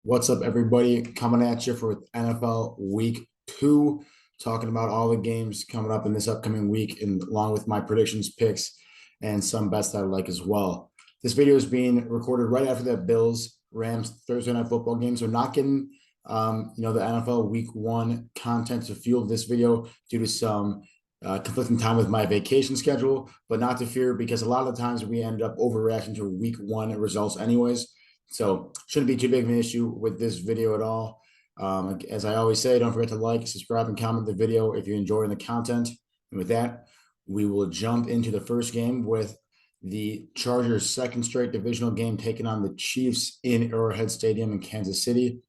What's up, everybody? Coming at you for NFL Week 2, talking about all the games coming up in this upcoming week, and along with my predictions, picks, and some best I like as well. This video is being recorded right after that Bills Rams Thursday Night Football game, so not getting the NFL Week 1 content to fuel this video due to some conflicting time with my vacation schedule, but not to fear because a lot of the times we end up overreacting to Week 1 results, anyways. So shouldn't be too big of an issue with this video at all. As I always say, don't forget to like, subscribe, and comment the video if you're enjoying the content. And with that, we will jump into the first game with the Chargers' second straight divisional game taking on the Chiefs in Arrowhead Stadium in Kansas City.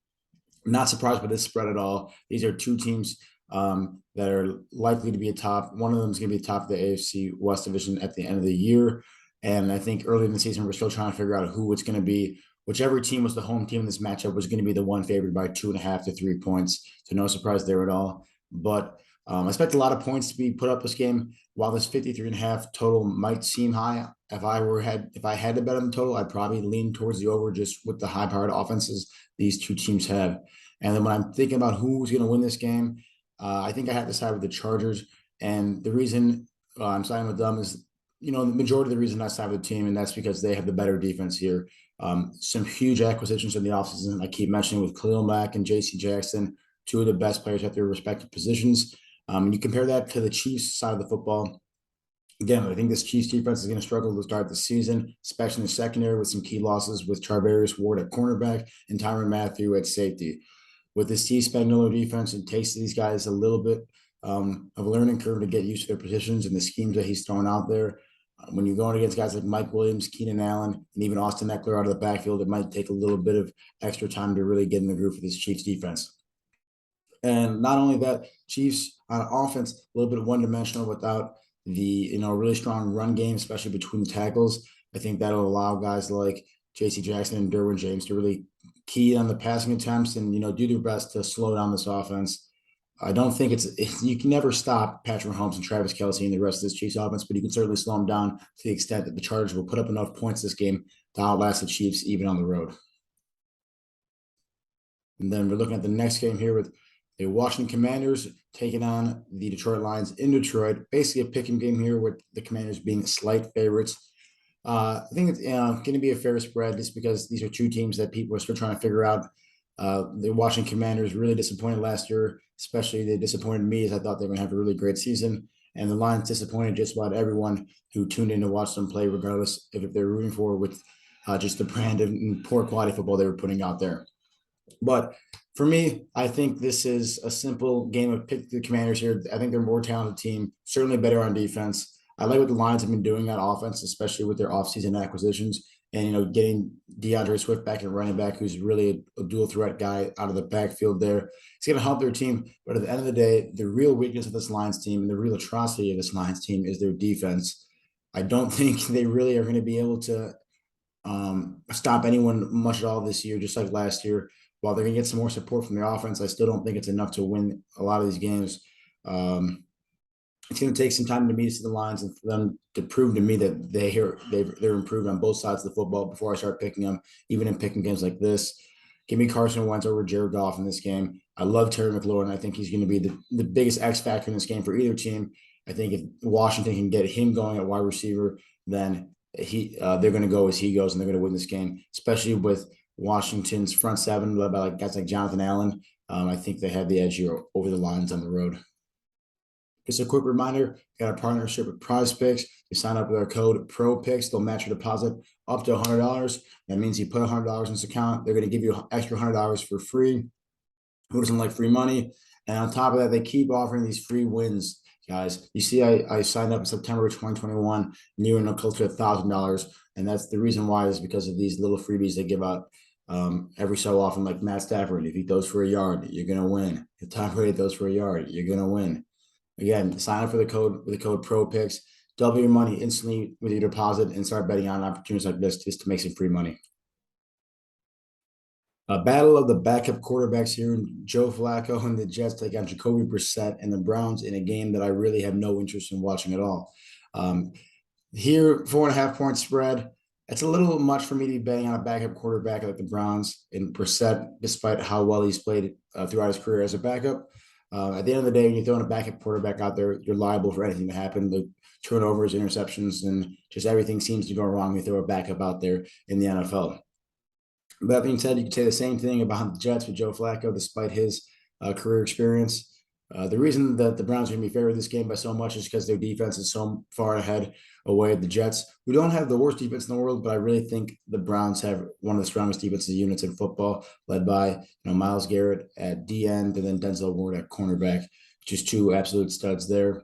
I'm not surprised by this spread at all. These are two teams that are likely to be atop. One of them is going to be atop the AFC West division at the end of the year. And I think early in the season, we're still trying to figure out who it's going to be. Whichever team was the home team in this matchup was going to be the one favored by 2.5 to 3 points. So no surprise there at all. But I expect a lot of points to be put up this game. While this 53.5 total might seem high, if I had to bet on the total, I'd probably lean towards the over just with the high-powered offenses these two teams have. And then when I'm thinking about who's going to win this game, I think I have to side with the Chargers. And the reason I'm siding with them is, the majority of the reason I side with the team, and that's because they have the better defense here. Some huge acquisitions in the offseason. I keep mentioning with Khalil Mack and J.C. Jackson, two of the best players at their respective positions. You compare that to the Chiefs side of the football. Again, I think this Chiefs defense is going to struggle to start the season, especially in the secondary with some key losses with Charvarius Ward at cornerback and Tyrann Mathieu at safety. With this Steve Spagnuolo defense, it takes these guys a little bit of a learning curve to get used to their positions and the schemes that he's throwing out there. When you're going against guys like Mike Williams, Keenan Allen, and even Austin Ekeler out of the backfield, it might take a little bit of extra time to really get in the groove for this Chiefs defense. And not only that, Chiefs on offense, a little bit one-dimensional without the really strong run game, especially between tackles. I think that'll allow guys like J.C. Jackson and Derwin James to really key on the passing attempts and do their best to slow down this offense. I don't think you can never stop Patrick Mahomes and Travis Kelce and the rest of this Chiefs offense, but you can certainly slow them down to the extent that the Chargers will put up enough points this game to outlast the Chiefs even on the road. And then we're looking at the next game here with the Washington Commanders taking on the Detroit Lions in Detroit. Basically a pick 'em game here with the Commanders being slight favorites. I think it's going to be a fair spread just because these are two teams that people are still trying to figure out. The Washington Commanders really disappointed last year, especially they disappointed me as I thought they were going to have a really great season. And the Lions disappointed just about everyone who tuned in to watch them play, regardless if they're rooting for with just the brand and poor quality football they were putting out there. But for me, I think this is a simple game of pick the Commanders here. I think they're a more talented team, certainly better on defense. I like what the Lions have been doing on offense, especially with their offseason acquisitions and, getting DeAndre Swift back and running back, who's really a dual threat guy out of the backfield there. It's going to help their team. But at the end of the day, the real weakness of this Lions team and the real atrocity of this Lions team is their defense. I don't think they really are going to be able to stop anyone much at all this year, just like last year. While they're going to get some more support from their offense, I still don't think it's enough to win a lot of these games. It's going to take some time to meet the Lions and for them to prove to me that they're improved on both sides of the football before I start picking them, even in picking games like this. Give me Carson Wentz over Jared Goff in this game. I love Terry McLaurin. I think he's going to be the biggest X factor in this game for either team. I think if Washington can get him going at wide receiver, then they're going to go as he goes, and they're going to win this game, especially with Washington's front seven led by guys like Jonathan Allen. I think they have the edge here over the Lions on the road. Just a quick reminder, got a partnership with Prize Picks. You sign up with our code PROPICKS. They'll match your deposit up to $100. That means you put $100 in this account. They're going to give you an extra $100 for free. Who doesn't like free money? And on top of that, they keep offering these free wins, guys. You see, I signed up in September 2021, new and close to $1,000. And that's the reason why is because of these little freebies they give out every so often, like Matt Stafford. If he throws for a yard, you're going to win. If Tom Brady throws for a yard, you're going to win. Again, sign up for the code with the code PROPICKS. Double your money instantly with your deposit and start betting on opportunities like this just to make some free money. A battle of the backup quarterbacks here. Joe Flacco and the Jets take on Jacoby Brissett and the Browns in a game that I really have no interest in watching at all. Here, 4.5 point spread. It's a little much for me to be betting on a backup quarterback like the Browns in Brissett, despite how well he's played throughout his career as a backup. At the end of the day, when you're throwing a backup quarterback out there, you're liable for anything to happen. The turnovers, interceptions, and just everything seems to go wrong when you throw a backup out there in the NFL. That being said, you could say the same thing about the Jets with Joe Flacco, despite his career experience. The reason that the Browns are going to be favored this game by so much is because their defense is so far ahead away at the Jets, who don't have the worst defense in the world, but I really think the Browns have one of the strongest defensive units in football, led by Myles Garrett at D end and then Denzel Ward at cornerback. Just two absolute studs there.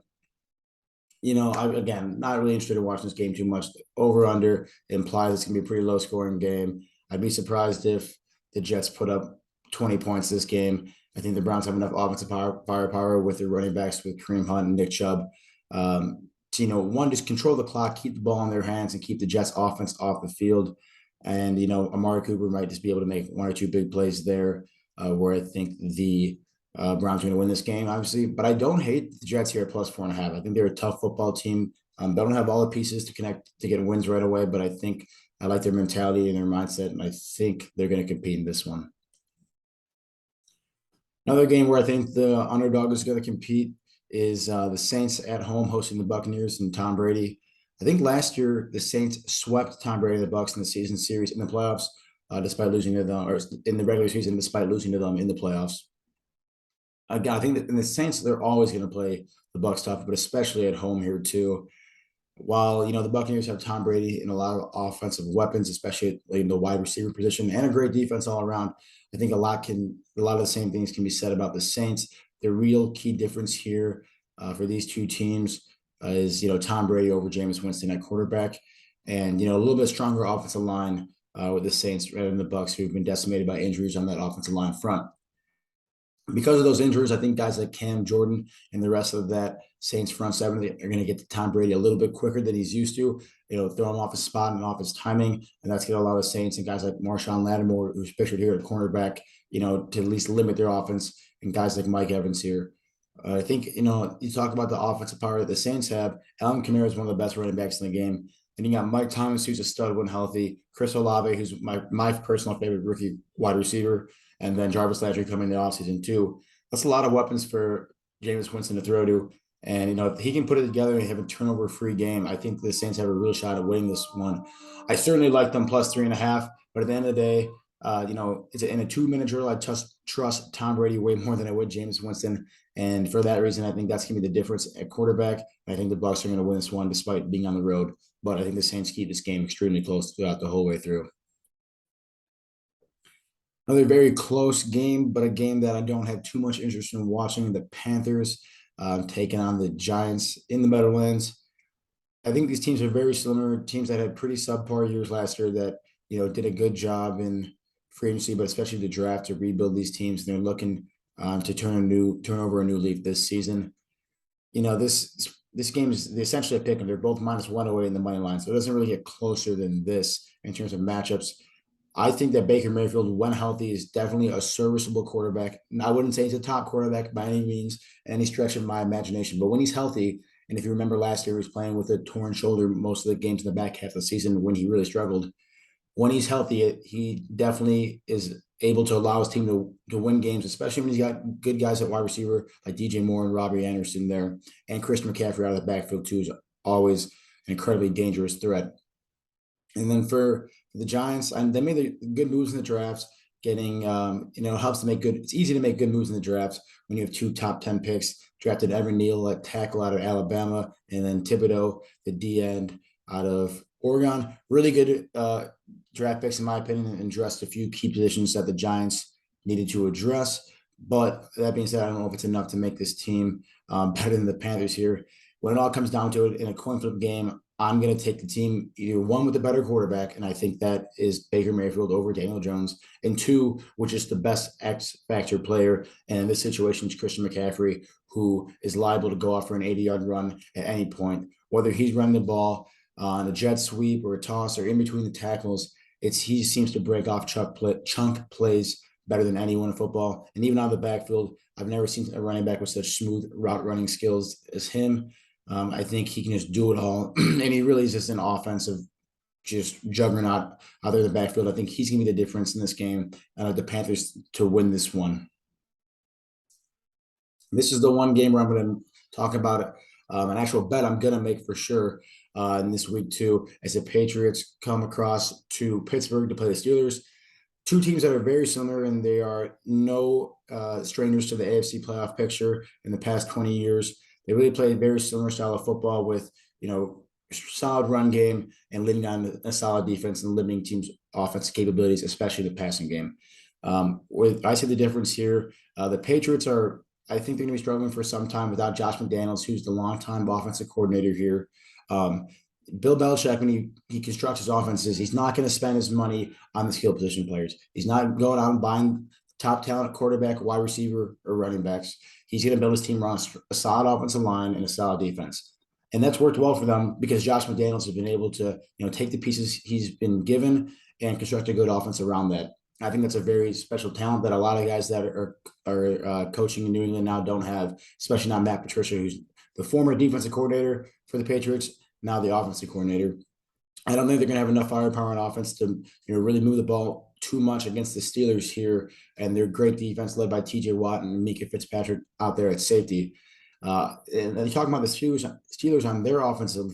Again, not really interested in watching this game too much. Over under implies it's going to be a pretty low scoring game. I'd be surprised if the Jets put up 20 points this game. I think the Browns have enough offensive firepower with their running backs with Kareem Hunt and Nick Chubb to, one, just control the clock, keep the ball in their hands, and keep the Jets offense off the field. And, Amari Cooper might just be able to make one or two big plays there where I think the Browns are going to win this game, obviously. But I don't hate the Jets here at plus 4.5. I think they're a tough football team. They don't have all the pieces to connect to get wins right away, but I think I like their mentality and their mindset, and I think they're going to compete in this one. Another game where I think the underdog is going to compete is the Saints at home hosting the Buccaneers and Tom Brady. I think last year the Saints swept Tom Brady and the Bucs in the season series in the playoffs, despite losing to them, or in the regular season, despite losing to them in the playoffs. Again, I think that in the Saints, they're always going to play the Bucs tough, but especially at home here too. While the Buccaneers have Tom Brady and a lot of offensive weapons, especially in the wide receiver position, and a great defense all around, I think a lot of the same things can be said about the Saints. The real key difference here for these two teams is Tom Brady over Jameis Winston at quarterback, and a little bit stronger offensive line with the Saints rather than the Bucs, who've been decimated by injuries on that offensive line front. Because of those injuries, I think guys like Cam Jordan and the rest of that Saints front seven are going to get to Tom Brady a little bit quicker than he's used to. Throw him off his spot and off his timing, and that's going to allow the Saints and guys like Marshawn Lattimore, who's pictured here at cornerback, to at least limit their offense, and guys like Mike Evans here. I think you talk about the offensive power that the Saints have. Alvin Kamara is one of the best running backs in the game. And you got Mike Thomas, who's a stud when healthy. Chris Olave, who's my personal favorite rookie wide receiver. And then Jarvis Landry coming in the offseason too. That's a lot of weapons for Jameis Winston to throw to. And, if he can put it together and have a turnover-free game, I think the Saints have a real shot at winning this one. I certainly like them plus 3.5. But at the end of the day, it's in a 2-minute drill. I trust Tom Brady way more than I would Jameis Winston. And for that reason, I think that's going to be the difference at quarterback. And I think the Bucs are going to win this one despite being on the road. But I think the Saints keep this game extremely close throughout the whole way through. Another very close game, but a game that I don't have too much interest in watching. The Panthers taking on the Giants in the Meadowlands. I think these teams are very similar. Teams that had pretty subpar years last year that did a good job in free agency, but especially the draft to rebuild these teams. And they're looking to turn over a new leaf this season. This game is essentially a pick, and they're both -1 away in the money line, so it doesn't really get closer than this in terms of matchups. I think that Baker Mayfield, when healthy, is definitely a serviceable quarterback. And I wouldn't say he's a top quarterback by any means, any stretch of my imagination. But when he's healthy, and if you remember last year, he was playing with a torn shoulder most of the games in the back half of the season when he really struggled. When he's healthy, he definitely is able to allow his team to win games, especially when he's got good guys at wide receiver like DJ Moore and Robbie Anderson there. And Chris McCaffrey out of the backfield, too, is always an incredibly dangerous threat. And then for the Giants, and they made the good moves in the drafts, getting, helps to make good. It's easy to make good moves in the drafts when you have 2 top 10 picks. Drafted Evan Neal at tackle out of Alabama, and then Thibodeaux, the D end out of Oregon. Really good draft picks, in my opinion, and addressed a few key positions that the Giants needed to address. But that being said, I don't know if it's enough to make this team better than the Panthers here. When it all comes down to it in a coin flip game, I'm going to take the team, either one with the better quarterback, and I think that is Baker Mayfield over Daniel Jones, and 2, which is the best X factor player. And in this situation, it's Christian McCaffrey, who is liable to go off for an 80-yard run at any point. Whether he's running the ball on a jet sweep or a toss or in between the tackles, he seems to break off chunk plays better than anyone in football. And even out of the backfield, I've never seen a running back with such smooth route running skills as him. I think he can just do it all. And he really is just an offensive just juggernaut out there in the backfield. I think he's going to be the difference in this game. The Panthers to win this one. This is the one game where I'm going to talk about an actual bet I'm going to make for sure in this week too, as the Patriots come across to Pittsburgh to play the Steelers. Two teams that are very similar, and they are no strangers to the AFC playoff picture in the past 20 years. They really play a very similar style of football with, solid run game and leaning on a solid defense and limiting teams' offensive capabilities, especially the passing game. I see the difference here. The Patriots are, I think they're going to be struggling for some time without Josh McDaniels, who's the longtime offensive coordinator here. Bill Belichick, when he constructs his offenses, he's not going to spend his money on the skill position players. He's not going out and buying top talent quarterback, wide receiver, or running backs. He's going to build his team around a solid offensive line and a solid defense. And that's worked well for them because Josh McDaniels has been able to, take the pieces he's been given and construct a good offense around that. I think that's a very special talent that a lot of guys that are coaching in New England now don't have, especially not Matt Patricia, who's the former defensive coordinator for the Patriots, now the offensive coordinator. I don't think they're going to have enough firepower on offense to really move the ball too much against the Steelers here, and their great defense led by T.J. Watt and Minkah Fitzpatrick out there at safety. And talking about the Steelers on their offensive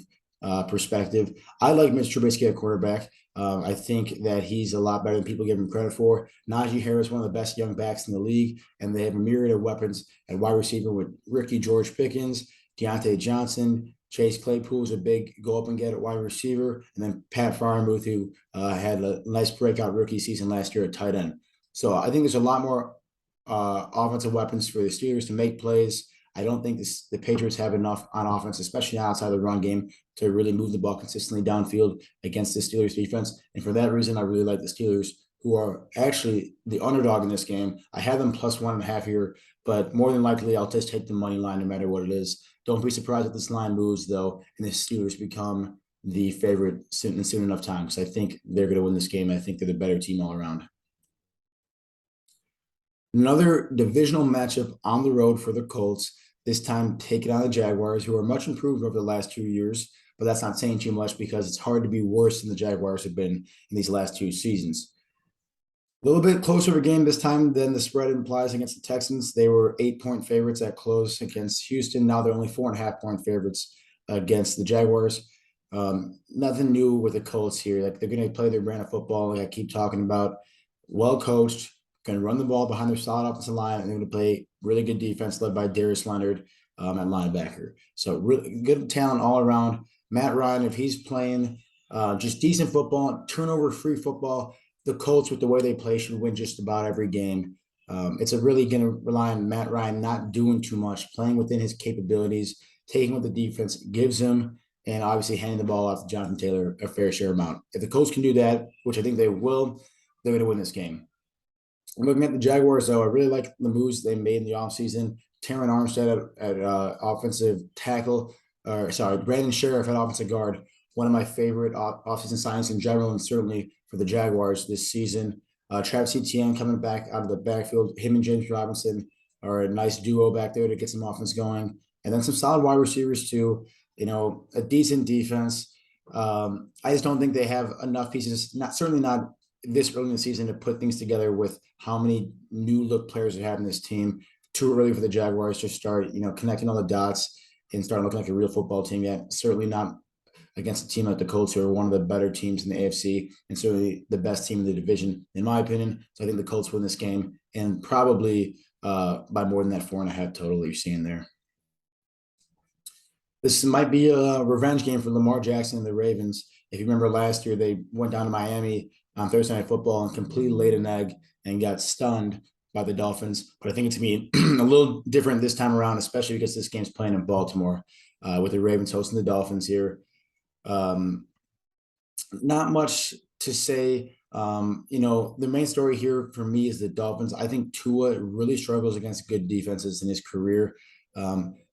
perspective, I like Mitch Trubisky at quarterback. I think that he's a lot better than people give him credit for. Najee Harris, one of the best young backs in the league, and they have a myriad of weapons at wide receiver with Ricky George Pickens, Deontay Johnson, Chase Claypool is a big go up and get at wide receiver, and then Pat Freiermuth, who had a nice breakout rookie season last year at tight end. So I think there's a lot more offensive weapons for the Steelers to make plays. I don't think the Patriots have enough on offense, especially outside the run game, to really move the ball consistently downfield against the Steelers defense. And for that reason, I really like the Steelers, who are actually the underdog in this game. I have them plus 1.5 here, but more than likely, I'll just take the money line no matter what it is. Don't be surprised if this line moves, though, and the Steelers become the favorite soon enough time, because I think they're going to win this game. I think they're the better team all around. Another divisional matchup on the road for the Colts, this time taking on the Jaguars, who are much improved over the last 2 years, but that's not saying too much because it's hard to be worse than the Jaguars have been in these last 2 seasons. A little bit closer of a game this time than the spread implies against the Texans. They were 8-point favorites at close against Houston. Now they're only 4.5-point favorites against the Jaguars. Nothing new with the Colts here. Like, they're going to play their brand of football, like I keep talking about. Well coached, going to run the ball behind their solid offensive line, and they're going to play really good defense led by Darius Leonard at linebacker. So really good talent all around. Matt Ryan, if he's playing just decent football, turnover-free football, the Colts, with the way they play, should win just about every game. It's really going to rely on Matt Ryan not doing too much, playing within his capabilities, taking what the defense gives him, and obviously handing the ball off to Jonathan Taylor a fair share amount. If the Colts can do that, which I think they will, they're going to win this game. Looking at the Jaguars, though, I really like the moves they made in the offseason. Terron Armstead at offensive tackle, Brandon Sheriff at offensive guard. One of my favorite offseason signings in general, and certainly for the Jaguars this season. Travis Etienne coming back out of the backfield. Him and James Robinson are a nice duo back there to get some offense going. And then some solid wide receivers too. A decent defense. I just don't think they have enough pieces, certainly not this early in the season, to put things together with how many new look players they have in this team. Too early for the Jaguars to start, connecting all the dots and start looking like a real football team yet. Certainly not against a team like the Colts, who are one of the better teams in the AFC and certainly the best team in the division, in my opinion. So I think the Colts win this game, and probably by more than that 4.5 total that you're seeing there. This might be a revenge game for Lamar Jackson and the Ravens. If you remember last year, they went down to Miami on Thursday Night Football and completely laid an egg and got stunned by the Dolphins. But I think it's going to be a little different this time around, especially because this game's playing in Baltimore with the Ravens hosting the Dolphins here. Not much to say. The main story here for me is the Dolphins. I think Tua really struggles against good defenses in his career.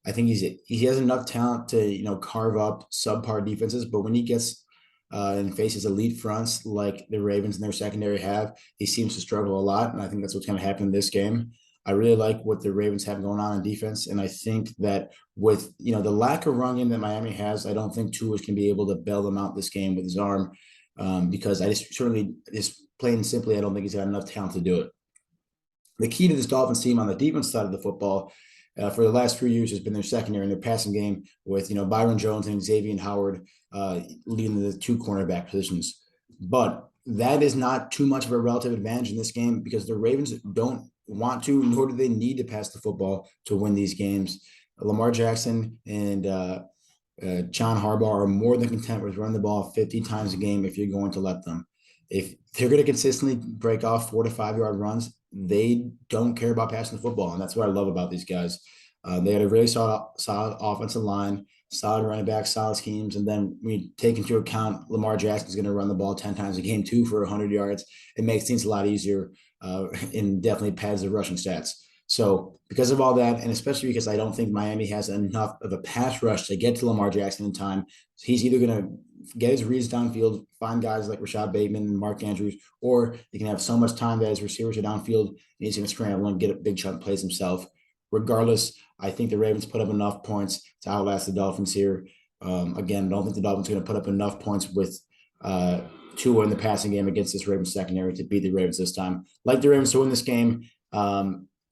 I think he has enough talent to carve up subpar defenses, but when he gets and faces elite fronts like the Ravens and their secondary have, he seems to struggle a lot, and I think that's what's going to happen in this game. I really like what the Ravens have going on in defense, and I think that with the lack of run game that Miami has, I don't think Tua can be able to bail them out this game with his arm. because I just plain and simply, I don't think he's got enough talent to do it. The key to this Dolphins team on the defense side of the football for the last few years has been their secondary and their passing game with, Byron Jones and Xavier Howard leading the two cornerback positions. But that is not too much of a relative advantage in this game because the Ravens don't want to, nor do they need to pass the football to win these games. Lamar Jackson and John Harbaugh are more than content with running the ball 50 times a game if you're going to let them. If they're going to consistently break off 4 to 5 yard runs, they don't care about passing the football. And that's what I love about these guys. They had a really solid offensive line, solid running back, solid schemes. And then when you take into account Lamar Jackson's going to run the ball 10 times a game too for 100 yards, it makes things a lot easier and definitely pads the rushing stats. So because of all that, and especially because I don't think Miami has enough of a pass rush to get to Lamar Jackson in time, he's either going to get his reads downfield, find guys like Rashad Bateman and Mark Andrews, or he can have so much time that his receivers are downfield and he's going to scramble and get a big chunk plays himself. Regardless, I think the Ravens put up enough points to outlast the Dolphins here. Again, I don't think the Dolphins are going to put up enough points with Tua in the passing game against this Ravens secondary to beat the Ravens this time. Like the Ravens to win this game.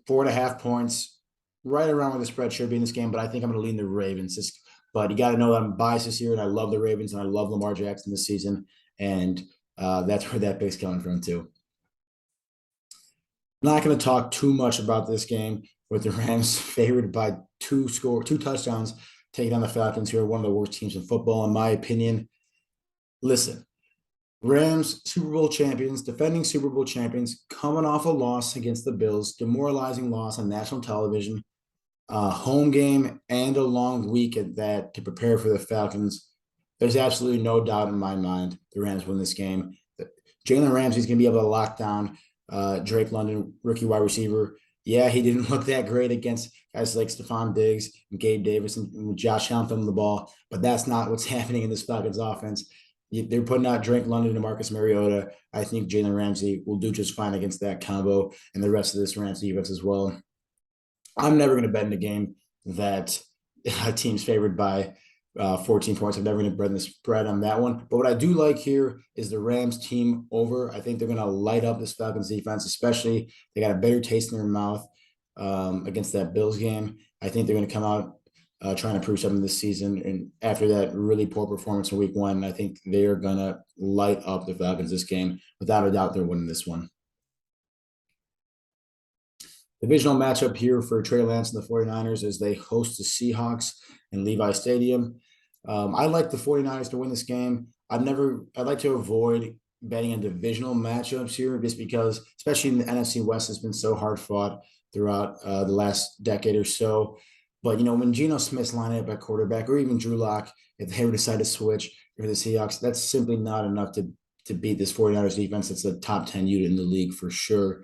4.5 points, right around where the spread should be in this game, but I think I'm going to lean the Ravens. But you got to know that I'm biased this year, and I love the Ravens, and I love Lamar Jackson this season, and that's where that pick's coming from too. I'm not going to talk too much about this game with the Rams favored by two touchdowns, taking on the Falcons, who are one of the worst teams in football, in my opinion. Listen, Rams, Super Bowl champions, defending Super Bowl champions, coming off a loss against the Bills, demoralizing loss on national television, home game, and a long week at that to prepare for the Falcons. There's absolutely no doubt in my mind the Rams win this game. Jalen Ramsey's going to be able to lock down Drake London, rookie wide receiver. Yeah, he didn't look that great against guys like Stephon Diggs and Gabe Davis and Josh Allen throwing the ball, but that's not what's happening in this Falcons offense. They're putting out Drake London and Marcus Mariota. I think Jalen Ramsey will do just fine against that combo and the rest of this Rams defense as well. I'm never going to bet in a game that a team's favored by 14 points. I'm never going to bet the spread on that one. But what I do like here is the Rams team over. I think they're going to light up this Falcons defense, especially they got a better taste in their mouth against that Bills game. I think they're going to come out trying to prove something this season. And after that really poor performance in week one, I think they're going to light up the Falcons this game. Without a doubt, they're winning this one. Divisional matchup here for Trey Lance and the 49ers as they host the Seahawks in Levi Stadium. I like the 49ers to win this game. I'd like to avoid betting on divisional matchups here just because, especially in the NFC West, has been so hard fought throughout the last decade or so. But, when Geno Smith's lining up at quarterback or even Drew Lock, if they ever decide to switch for the Seahawks, that's simply not enough to beat this 49ers defense. It's a top 10 unit in the league for sure.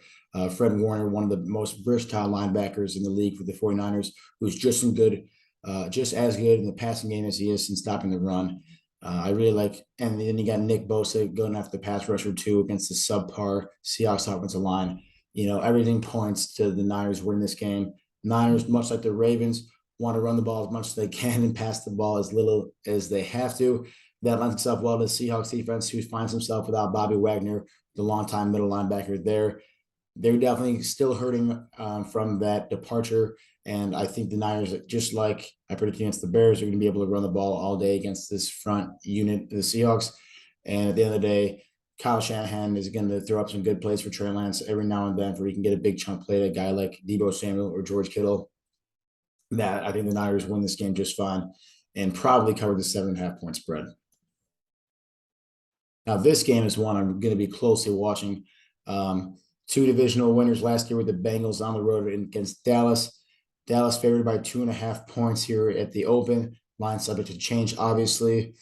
Fred Warner, one of the most versatile linebackers in the league for the 49ers, who's just as good in the passing game as he is in stopping the run. I really like, and then you got Nick Bosa going after the pass rusher too against the subpar Seahawks offensive line. Everything points to the Niners winning this game. Niners, much like the Ravens, want to run the ball as much as they can and pass the ball as little as they have to. That lends itself well to the Seahawks defense, who finds himself without Bobby Wagner, the longtime middle linebacker there. They're definitely still hurting from that departure. And I think the Niners, just like I predicted against the Bears, are going to be able to run the ball all day against this front unit, the Seahawks. And at the end of the day, Kyle Shanahan is going to throw up some good plays for Trey Lance every now and then where he can get a big chunk play to a guy like Deebo Samuel or George Kittle. That I think the Niners win this game just fine and probably cover the 7.5 point spread. Now, this game is one I'm going to be closely watching. Two divisional winners last year with the Bengals on the road against Dallas. Dallas favored by 2.5 points here at the open. Line subject to change, obviously.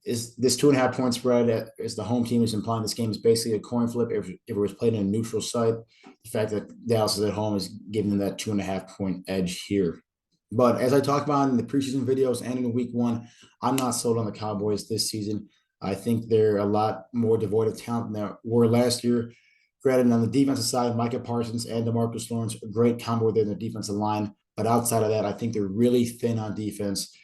Is this 2.5 point spread as the home team is implying this game is basically a coin flip if it was played in a neutral site. The fact that Dallas is at home is giving them that 2.5 point edge here. But as I talked about in the preseason videos and in week one, I'm not sold on the Cowboys this season. I think they're a lot more devoid of talent than they were last year. Granted, on the defensive side, Micah Parsons and DeMarcus Lawrence, a great combo there in the defensive line. But outside of that, I think they're really thin on defense.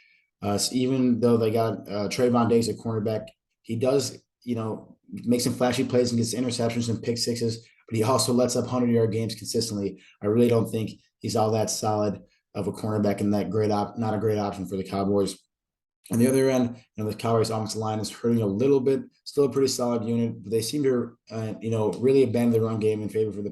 So even though they got Trayvon Diggs at cornerback, he does makes some flashy plays and gets interceptions and pick sixes, but he also lets up 100-yard games consistently. I really don't think he's all that solid of a cornerback and not a great option for the Cowboys. On the other end, the Cowboys offensive line is hurting a little bit. Still a pretty solid unit, but they seem to, really abandon the run game in favor for the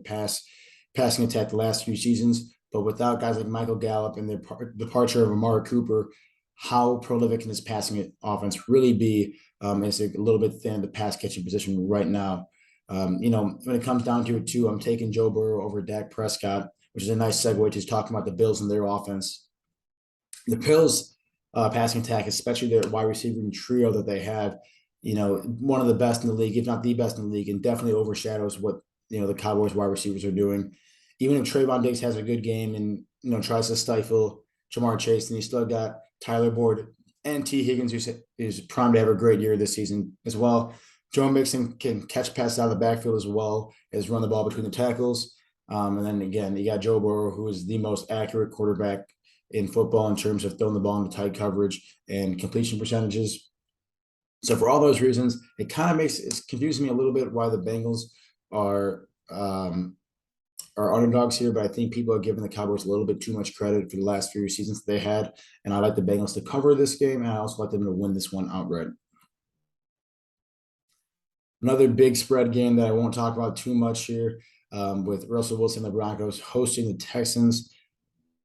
passing attack the last few seasons. But without guys like Michael Gallup and the departure of Amari Cooper, how prolific can this passing offense really be? It's a little bit thin the pass catching position right now. When it comes down to it too, I'm taking Joe Burrow over Dak Prescott, which is a nice segue to talking about the Bills and their offense. The Bills passing attack, especially their wide receiver trio that they have, one of the best in the league, if not the best in the league, and definitely overshadows what the Cowboys wide receivers are doing. Even if Trayvon Diggs has a good game and tries to stifle Ja'Marr Chase, and you still got Tyler Boyd and T. Higgins, who's primed to have a great year this season as well. Joe Mixon can catch passes out of the backfield as well as run the ball between the tackles. And then again, you got Joe Burrow, who is the most accurate quarterback in football in terms of throwing the ball into tight coverage and completion percentages. So for all those reasons, it confuses me a little bit why the Bengals are underdogs here, but I think people are giving the Cowboys a little bit too much credit for the last few seasons they had. And I like the Bengals to cover this game, and I also like them to win this one outright. Another big spread game that I won't talk about too much here, with Russell Wilson and the Broncos hosting the Texans.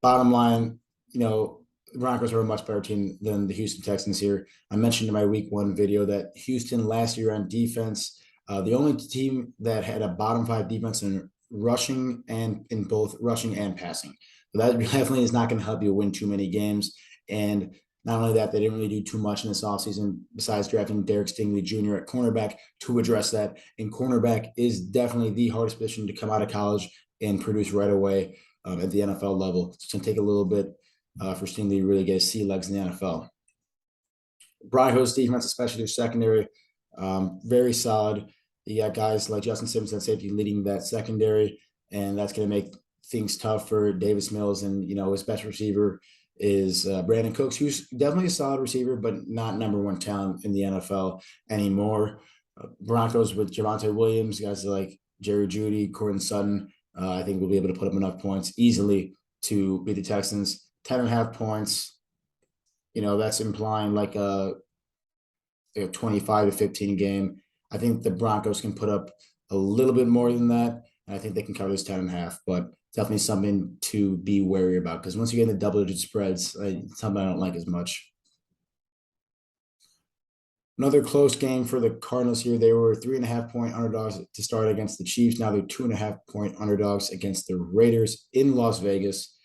Bottom line, the Broncos are a much better team than the Houston Texans here. I mentioned in my week 1 video that Houston last year on defense, the only team that had a bottom 5 defense in rushing and in both rushing and passing. So that definitely is not going to help you win too many games. And not only that, they didn't really do too much in this offseason besides drafting Derek Stingley Jr. at cornerback to address that. And cornerback is definitely the hardest position to come out of college and produce right away at the NFL level. It's going to take a little bit for Stingley to really get his sea legs in the NFL. Broncos defense, especially their secondary, very solid. You got guys like Justin Simmons at safety leading that secondary, and that's going to make things tough for Davis Mills. And, his best receiver is Brandon Cooks, who's definitely a solid receiver, but not number 1 talent in the NFL anymore. Broncos with Javonte Williams, guys like Jerry Jeudy, Courtland Sutton, I think we'll be able to put up enough points easily to beat the Texans. 10.5 points, that's implying like a 25-15 game. I think the Broncos can put up a little bit more than that, and I think they can cover this 10.5, but definitely something to be wary about, because once you get into double-digit spreads, something I don't like as much. Another close game for the Cardinals here. They were 3.5-point underdogs to start against the Chiefs. Now they're 2.5-point underdogs against the Raiders in Las Vegas.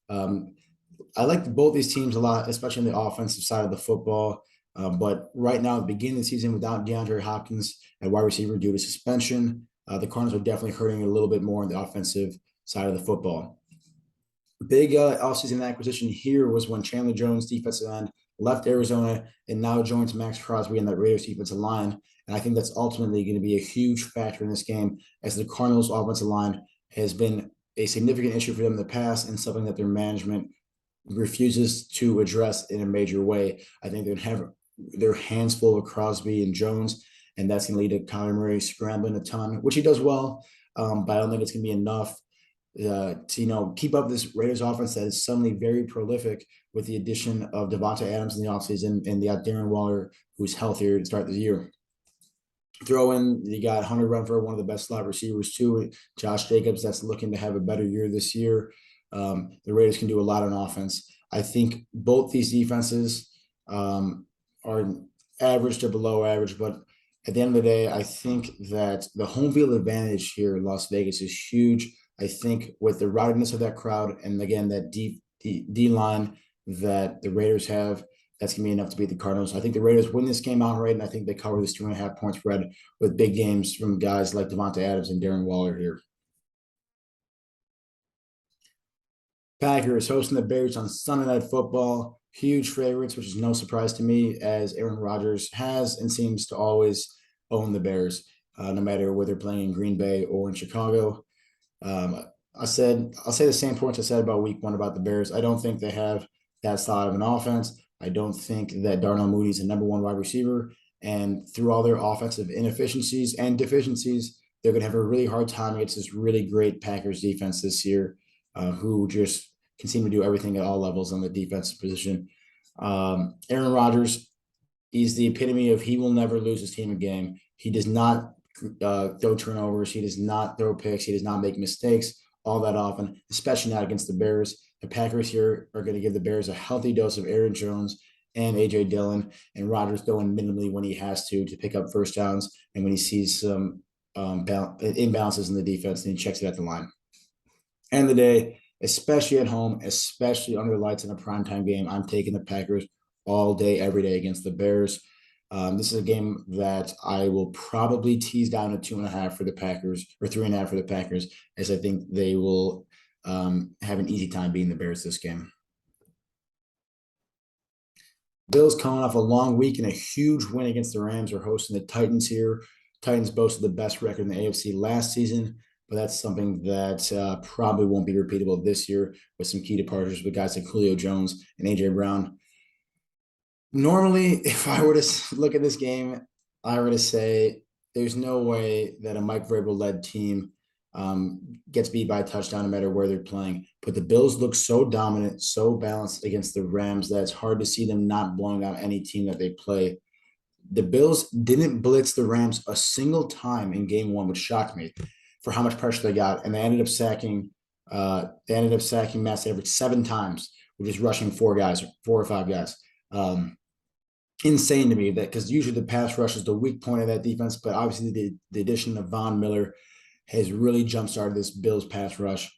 I like both these teams a lot, especially on the offensive side of the football. But right now, at the beginning of the season, without DeAndre Hopkins at wide receiver due to suspension, the Cardinals are definitely hurting a little bit more on the offensive side of the football. Big offseason acquisition here was when Chandler Jones, defensive end, left Arizona and now joins Max Crosby in that Raiders defensive line. And I think that's ultimately going to be a huge factor in this game, as the Cardinals offensive line has been a significant issue for them in the past and something that their management refuses to address in a major way. I think they're going to have their hands full of Crosby and Jones, and that's going to lead to Kyler Murray scrambling a ton, which he does well, but I don't think it's going to be enough to keep up this Raiders offense that is suddenly very prolific with the addition of Devontae Adams in the offseason, and they got Darren Waller, who's healthier to start the year. Throw in, you got Hunter Renfrow, one of the best slot receivers too. Josh Jacobs, that's looking to have a better year this year. The Raiders can do a lot on offense. I think both these defenses are average to below average, but at the end of the day, I think that the home field advantage here in Las Vegas is huge. I think with the rowdiness of that crowd, and again, that D line that the Raiders have, that's going to be enough to beat the Cardinals. I think the Raiders win this game outright, and I think they cover this 2.5-point spread with big games from guys like Devontae Adams and Darren Waller here. Packers hosting the Bears on Sunday Night Football. Huge favorites, which is no surprise to me, as Aaron Rodgers has and seems to always own the Bears, no matter whether they're playing in Green Bay or in Chicago. I'll say the same points I said about week 1 about the Bears. I don't think they have that solid of an offense. I don't think that Darnell Mooney is the number 1 wide receiver. And through all their offensive inefficiencies and deficiencies, they're going to have a really hard time against this really great Packers defense this year, who just continue to do everything at all levels on the defensive position. Aaron Rodgers, he's the epitome of he will never lose his team a game. He does not throw turnovers. He does not throw picks. He does not make mistakes all that often, especially not against the Bears. The Packers here are going to give the Bears a healthy dose of Aaron Jones and A.J. Dillon, and Rodgers throwing minimally when he has to pick up first downs and when he sees some imbalances in the defense and he checks it at the line. End of the day, especially at home, especially under the lights in a primetime game, I'm taking the Packers all day, every day against the Bears. This is a game that I will probably tease down to 2.5 for the Packers, or 3.5 for the Packers, as I think they will have an easy time beating the Bears this game. Bills coming off a long week and a huge win against the Rams are hosting the Titans here. Titans boasted the best record in the AFC last season, but that's something that probably won't be repeatable this year with some key departures with guys like Julio Jones and A.J. Brown. Normally, if I were to look at this game, I were to say there's no way that a Mike Vrabel-led team gets beat by a touchdown no matter where they're playing. But the Bills look so dominant, so balanced against the Rams that it's hard to see them not blowing out any team that they play. The Bills didn't blitz the Rams a single time in game one, which shocked me for how much pressure they got. And they ended up sacking Matt Stafford 7 times, which is rushing 4 or 5 guys. Insane to me that because usually the pass rush is the weak point of that defense, but obviously the addition of Von Miller has really jump-started this Bills pass rush.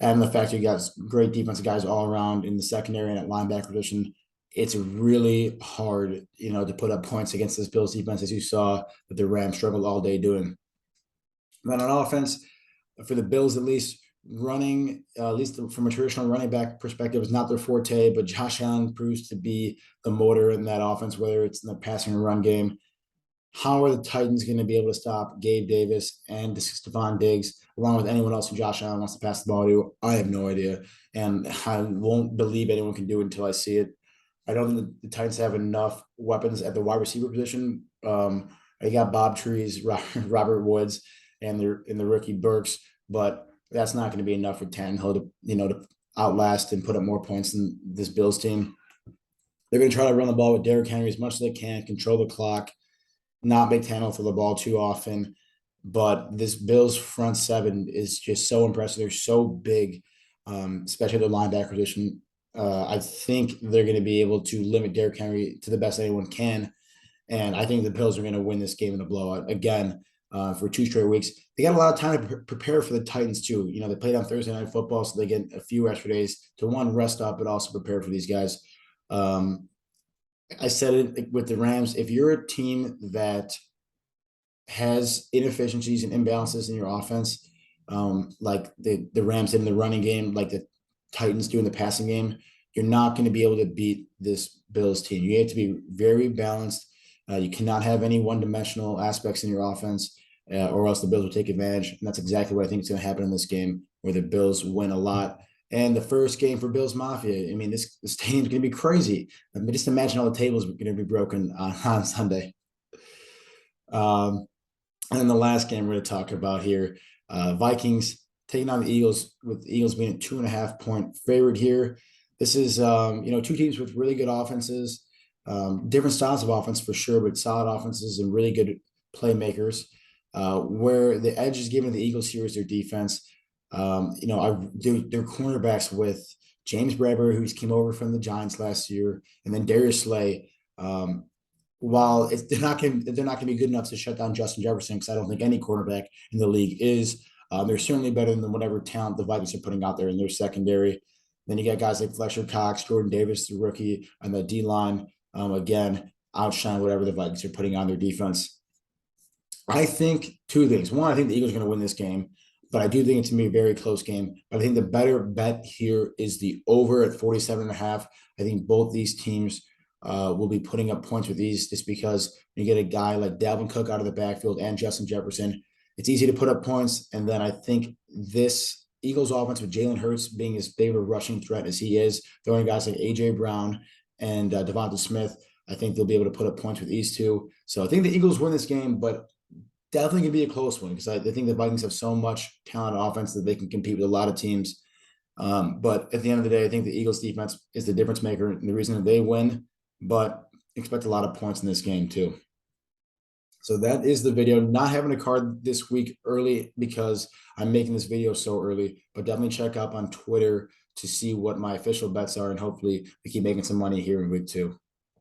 And the fact you got great defensive guys all around in the secondary and at linebacker position, it's really hard, to put up points against this Bills defense, as you saw that the Rams struggled all day doing. Then on offense, for the Bills at least, running, at least from a traditional running back perspective, is not their forte, but Josh Allen proves to be the motor in that offense, whether it's in the passing or run game. How are the Titans going to be able to stop Gabe Davis and Stephon Diggs, along with anyone else who Josh Allen wants to pass the ball to? I have no idea, and I won't believe anyone can do it until I see it. I don't think the Titans have enough weapons at the wide receiver position. They got Bob Trees, Robert Woods, and the rookie Burks, but that's not going to be enough for Tannehill to outlast and put up more points than this Bills team. They're going to try to run the ball with Derrick Henry as much as they can, control the clock, not make Tannehill throw the ball too often. But this Bills front seven is just so impressive. They're so big, especially the linebacker position. I think they're going to be able to limit Derrick Henry to the best anyone can. And I think the Bills are going to win this game in a blowout again for 2 straight weeks. They got a lot of time to prepare for the Titans too. They played on Thursday Night Football, so they get a few extra days to rest up, but also prepare for these guys. I said it with the Rams. If you're a team that has inefficiencies and imbalances in your offense, like the Rams did in the running game, like the Titans do in the passing game, you're not going to be able to beat this Bills team. You have to be very balanced. You cannot have any one-dimensional aspects in your offense, or else the Bills will take advantage. And that's exactly what I think is going to happen in this game, where the Bills win a lot. And the first game for Bills Mafia, this stadium's going to be crazy. Just imagine all the tables are going to be broken on Sunday. And then the last game we're going to talk about here, Vikings taking on the Eagles, with the Eagles being a 2.5-point favorite here. This is, 2 teams with really good offenses, different styles of offense for sure, but solid offenses and really good playmakers. Where the edge is given to the Eagles here is their defense. Their cornerbacks with James Bradbury, who came over from the Giants last year, and then Darius Slay. While they're not going to be good enough to shut down Justin Jefferson, because I don't think any cornerback in the league is. They're certainly better than whatever talent the Vikings are putting out there in their secondary. Then you got guys like Fletcher Cox, Jordan Davis, the rookie, and the D-line, again, outshine whatever the Vikings are putting on their defense. I think 2 things. One, I think the Eagles are going to win this game, but I do think it's going to be a very close game. But I think the better bet here is the over at 47.5. I think both these teams will be putting up points with ease, just because you get a guy like Dalvin Cook out of the backfield and Justin Jefferson. It's easy to put up points. And then I think this Eagles offense, with Jalen Hurts being as big of a rushing threat as he is, throwing guys like A.J. Brown and Devonta Smith, I think they'll be able to put up points with these two. So I think the Eagles win this game, but definitely gonna be a close one because I think the Vikings have so much talent on offense that they can compete with a lot of teams. But at the end of the day, I think the Eagles defense is the difference maker and the reason that they win, but expect a lot of points in this game too. So that is the video. Not having a card this week early because I'm making this video so early, but definitely check out on Twitter to see what my official bets are. And hopefully we keep making some money here in week 2.